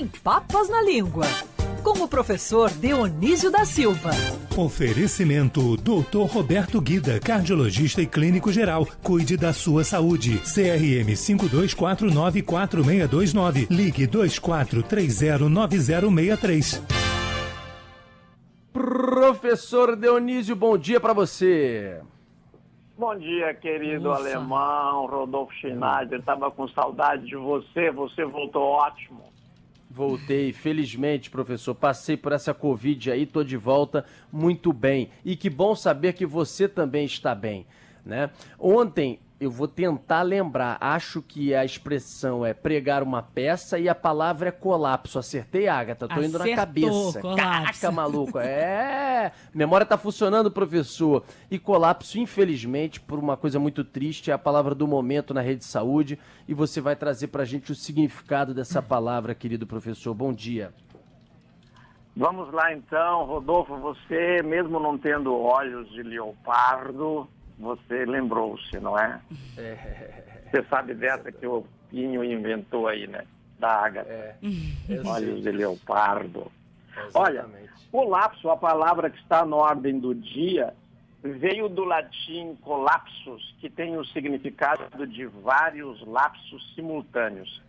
Sem Papas na Língua, com o professor Dionísio da Silva. Oferecimento Dr. Roberto Guida, cardiologista e clínico geral. Cuide da sua saúde. CRM 52494629. Ligue 24309063. Professor Dionísio, bom dia para você. Bom dia, querido alemão, Rodolfo Schneider. Estava com saudade de você, você voltou ótimo. Voltei, felizmente, professor. Passei por essa Covid aí, tô de volta muito bem. E que bom saber que você também está bem, né? Ontem, eu vou tentar lembrar, acho que a expressão é pregar uma peça e a palavra é colapso. Acertei, Agatha? Tô indo na cabeça. Caraca, maluco. Memória tá funcionando, professor. E colapso, infelizmente, por uma coisa muito triste, é a palavra do momento na rede de saúde. E você vai trazer pra gente o significado dessa palavra, querido professor. Bom dia. Vamos lá, então. Rodolfo, você, mesmo não tendo olhos de leopardo, você lembrou-se, não é? Você sabe dessa que o Pinho inventou aí, né? Da Agatha. Olhos de leopardo. Olha, colapso, a palavra que está na ordem do dia, veio do latim colapsus, que tem o significado de vários lapsos simultâneos.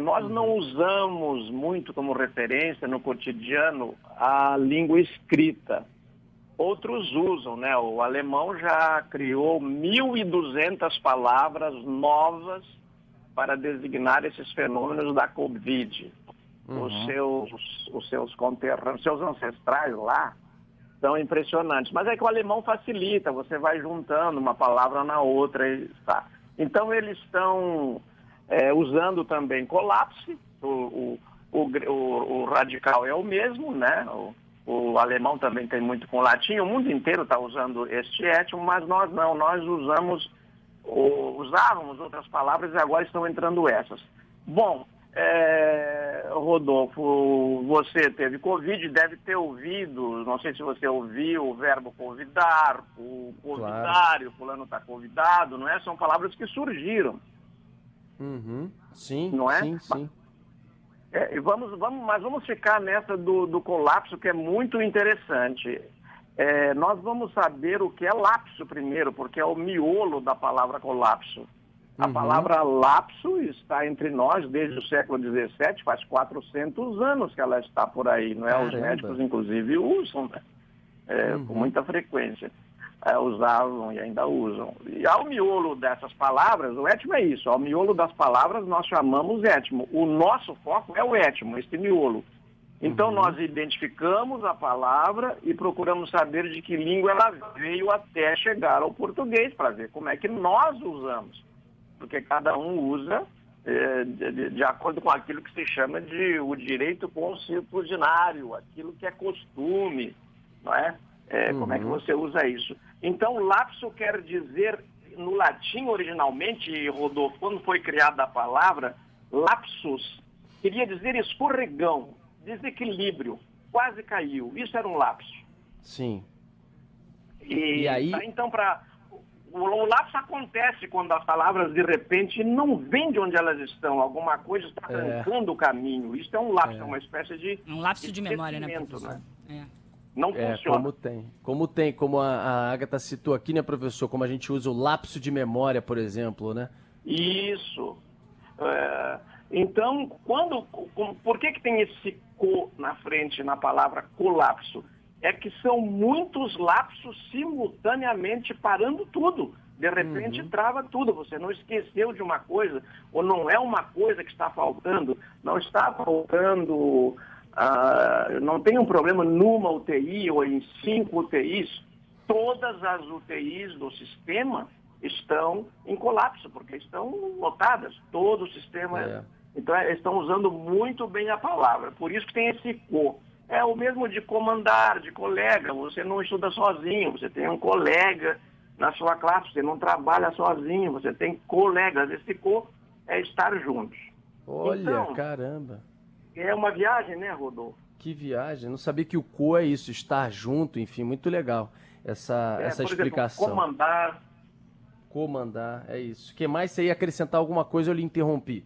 Nós não usamos muito como referência no cotidiano a língua escrita. Outros usam, né? O alemão já criou 1.200 palavras novas para designar esses fenômenos da Covid. Os seus conterrâneos, seus ancestrais lá, são impressionantes. Mas é que o alemão facilita, você vai juntando uma palavra na outra. Tá. Então eles estão usando também colapse, o radical é o mesmo, né? O alemão também tem muito com o latim, o mundo inteiro está usando este étimo, mas nós não, nós usávamos outras palavras e agora estão entrando essas. Bom, Rodolfo, você teve Covid, deve ter ouvido, não sei se você ouviu o verbo convidar, o convidário, fulano está convidado, não é? São palavras que surgiram. Sim, não é? Sim. Mas vamos ficar nessa do colapso, que é muito interessante. Nós vamos saber o que é lapso primeiro, porque é o miolo da palavra colapso. A palavra lapso está entre nós desde o século XVII, faz 400 anos que ela está por aí, não é? Caramba. Os médicos, inclusive, usam, né? Com muita frequência. Usavam e ainda usam. E ao miolo dessas palavras, o étimo é isso, ao miolo das palavras nós chamamos étimo. O nosso foco é o étimo, este miolo. Então nós identificamos a palavra e procuramos saber de que língua ela veio até chegar ao português, para ver como é que nós usamos. Porque cada um usa de acordo com aquilo que se chama de o direito consuetudinário, aquilo que é costume, não é? Como é que você usa isso? Então, lapso quer dizer, no latim originalmente, Rodolfo, quando foi criada a palavra, lapsus, queria dizer escorregão, desequilíbrio, quase caiu. Isso era um lapso. Sim. E aí? Então, o lapso acontece quando as palavras, de repente, não vêm de onde elas estão. Alguma coisa está arrancando o caminho. Isso é um lapso, é uma espécie de... Um lapso de memória, né, professor? Né? Não funciona. Como a Agatha citou aqui, né, professor? Como a gente usa o lapso de memória, por exemplo, né? Isso. Então, por que tem esse co na frente na palavra colapso? É que são muitos lapsos simultaneamente parando tudo. De repente trava tudo. Você não esqueceu de uma coisa, ou não é uma coisa que está faltando. Não está faltando... não tem um problema numa UTI ou em 5 UTIs, todas as UTIs do sistema estão em colapso, porque estão lotadas, todo o sistema. Então, estão usando muito bem a palavra, por isso que tem esse co. É o mesmo de comandar, de colega, você não estuda sozinho, você tem um colega na sua classe, você não trabalha sozinho, você tem colegas, esse co é estar juntos. Olha, então, caramba! É uma viagem, né, Rodolfo? Que viagem. Não sabia que o co é isso, estar junto, enfim, muito legal essa explicação. Exemplo, comandar, é isso. O que mais você ia acrescentar alguma coisa, eu lhe interrompi.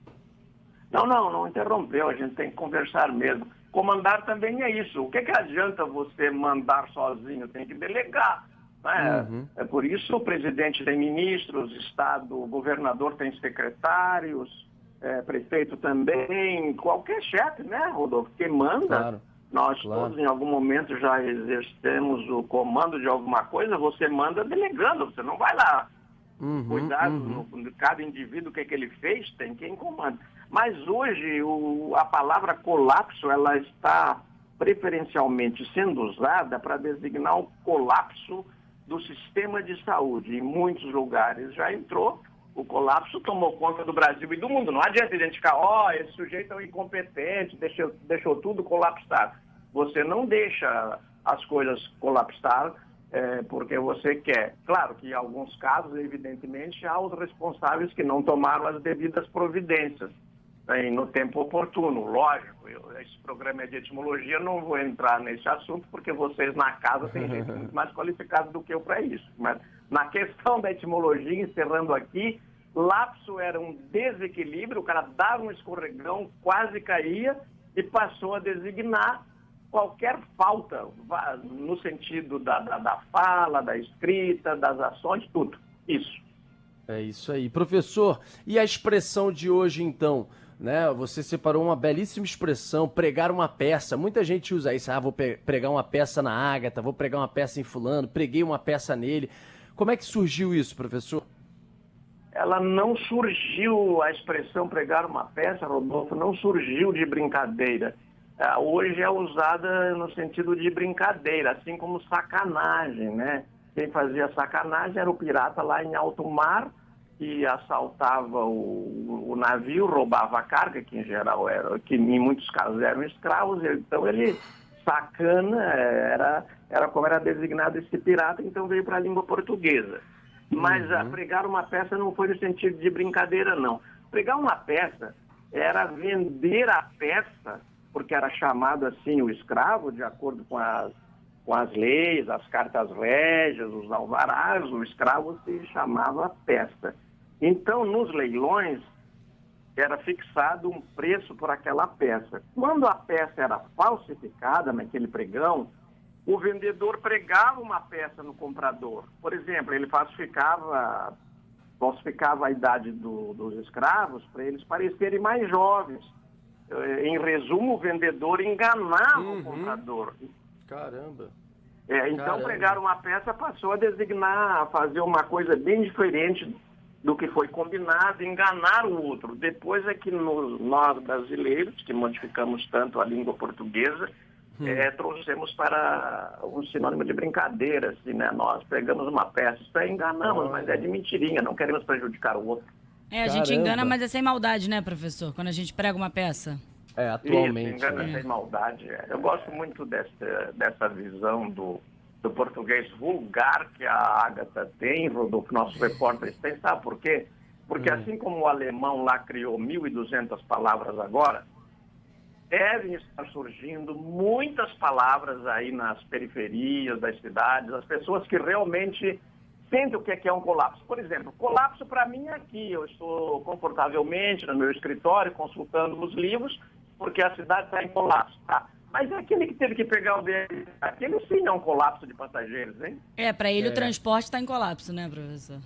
Não interrompeu, a gente tem que conversar mesmo. Comandar também é isso. O que adianta você mandar sozinho? Tem que delegar. Né? É por isso o presidente tem ministros, Estado, o governador tem secretários, prefeito também, qualquer chefe, né, Rodolfo? Que manda. Claro. Nós todos, em algum momento, já exercemos o comando de alguma coisa, você manda delegando, você não vai lá cuidar de cada indivíduo, o que ele fez, tem quem comanda. Mas hoje, a palavra colapso, ela está preferencialmente sendo usada para designar o colapso do sistema de saúde. Em muitos lugares já entrou, o colapso tomou conta do Brasil e do mundo. Não adianta identificar, esse sujeito é um incompetente, deixou tudo colapsar. Você não deixa as coisas colapsar porque você quer. Claro que em alguns casos, evidentemente, há os responsáveis que não tomaram as devidas providências no tempo oportuno. Lógico, esse programa é de etimologia, não vou entrar nesse assunto, porque vocês na casa têm gente muito mais qualificado do que eu para isso. Mas na questão da etimologia, encerrando aqui, lapso era um desequilíbrio, o cara dava um escorregão, quase caía e passou a designar qualquer falta, no sentido da fala, da escrita, das ações, tudo. Isso. É isso aí. Professor, e a expressão de hoje, então? Né? Você separou uma belíssima expressão, pregar uma peça. Muita gente usa isso. Vou pregar uma peça na Ágata, vou pregar uma peça em fulano, preguei uma peça nele. Como é que surgiu isso, professor? Ela não surgiu, a expressão pregar uma peça, Rodolfo, não surgiu de brincadeira. Hoje é usada no sentido de brincadeira, assim como sacanagem, né? Quem fazia sacanagem era o pirata lá em alto mar, que assaltava o navio, roubava a carga, que em geral que em muitos casos eram escravos. Então ele, sacana, era como era designado esse pirata, então veio para a língua portuguesa. Mas pregar uma peça não foi no sentido de brincadeira, não. Pregar uma peça era vender a peça, porque era chamado assim o escravo, de acordo com as leis, as cartas régias, os alvarás, o escravo se chamava peça. Então, nos leilões, era fixado um preço por aquela peça. Quando a peça era falsificada naquele pregão, o vendedor pregava uma peça no comprador. Por exemplo, ele falsificava a idade dos escravos para eles parecerem mais jovens. Em resumo, o vendedor enganava o comprador. Caramba! Então, pregar uma peça passou a designar, a fazer uma coisa bem diferente do que foi combinado, enganar o outro. Depois é que nós, brasileiros, que modificamos tanto a língua portuguesa, trouxemos para um sinônimo de brincadeira, assim, né? Nós pregamos uma peça, isso aí enganamos, mas é de mentirinha, não queremos prejudicar o outro. A gente engana, mas é sem maldade, né, professor? Quando a gente prega uma peça. Atualmente. Isso, engana sem maldade. Eu gosto muito dessa visão do português vulgar que a Ágata tem, Rodolfo, nossos repórteres têm. Sabe por quê? Porque assim como o alemão lá criou 1.200 palavras agora, devem estar surgindo muitas palavras aí nas periferias das cidades, as pessoas que realmente sentem o que é um colapso. Por exemplo, colapso para mim é aqui. Eu estou confortavelmente no meu escritório consultando os livros, porque a cidade está em colapso. Tá? Mas é aquele que teve que pegar o dele. Aquele sim é um colapso de passageiros, hein? Para ele o transporte está em colapso, né, professor?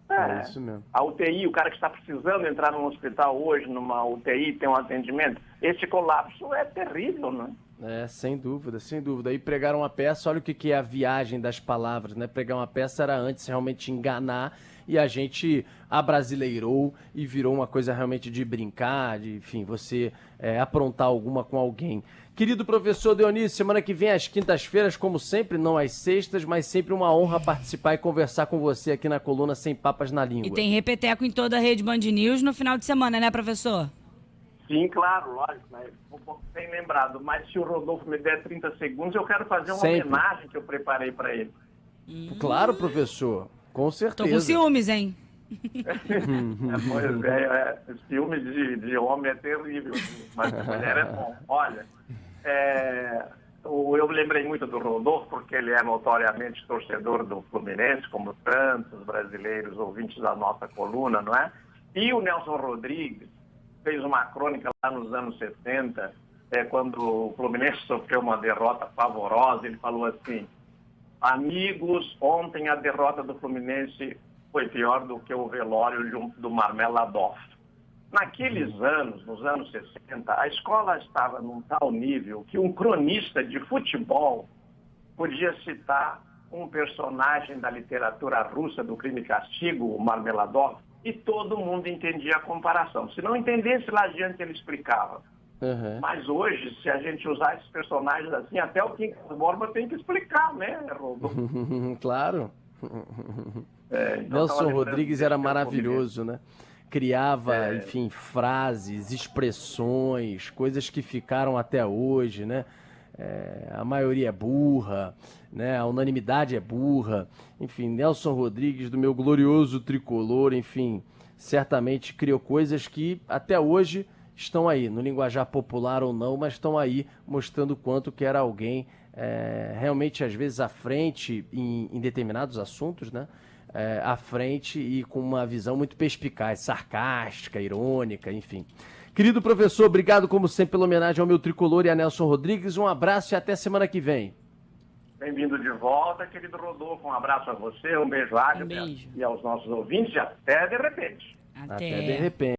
É isso mesmo. A UTI, o cara que está precisando entrar num hospital hoje, numa UTI, tem um atendimento. Esse colapso é terrível, né? Sem dúvida, sem dúvida. E pregar uma peça, olha o que é a viagem das palavras, né? Pregar uma peça era antes realmente enganar, e a gente abrasileirou e virou uma coisa realmente de brincar, de, enfim, você aprontar alguma com alguém. Querido professor Dionísio, semana que vem às quintas-feiras, como sempre, não às sextas, mas sempre uma honra participar e conversar com você aqui na coluna Sem Papas na Língua. E tem repeteco em toda a Rede Band News no final de semana, né, professor? Sim, claro, lógico, né? Um pouco bem lembrado, mas se o Rodolfo me der 30 segundos, eu quero fazer uma homenagem que eu preparei para ele. Claro, professor, com certeza. Tô com ciúmes, hein? Ciúme de homem é terrível, mas de mulher é bom. Olha, eu lembrei muito do Rodolfo, porque ele é notoriamente torcedor do Fluminense, como tantos brasileiros ouvintes da nossa coluna, não é? E o Nelson Rodrigues, fez uma crônica lá nos anos 60, quando o Fluminense sofreu uma derrota pavorosa. Ele falou assim: amigos, ontem a derrota do Fluminense foi pior do que o velório do Marmelo Adolfo. Naqueles anos, nos anos 60, a escola estava num tal nível que um cronista de futebol podia citar um personagem da literatura russa do Crime e Castigo, o Marmeladov, e todo mundo entendia a comparação. Se não entendesse, lá adiante ele explicava. Uhum. Mas hoje, se a gente usar esses personagens assim, até o Quincas Borba tem que explicar, né, Rodolfo? Claro. Então, Nelson Rodrigues era maravilhoso, né? Criava, enfim, frases, expressões, coisas que ficaram até hoje, né? A maioria é burra, né? A unanimidade é burra. Enfim, Nelson Rodrigues, do meu glorioso tricolor, enfim, certamente criou coisas que até hoje estão aí, no linguajar popular ou não, mas estão aí mostrando o quanto que era alguém realmente, às vezes, à frente em determinados assuntos, né? À frente e com uma visão muito perspicaz, sarcástica, irônica, enfim. Querido professor, obrigado como sempre pela homenagem ao meu tricolor e a Nelson Rodrigues. Um abraço e até semana que vem. Bem-vindo de volta, querido Rodolfo. Um abraço a você, um beijo, Águia, e aos nossos ouvintes, e até de repente. Até de repente.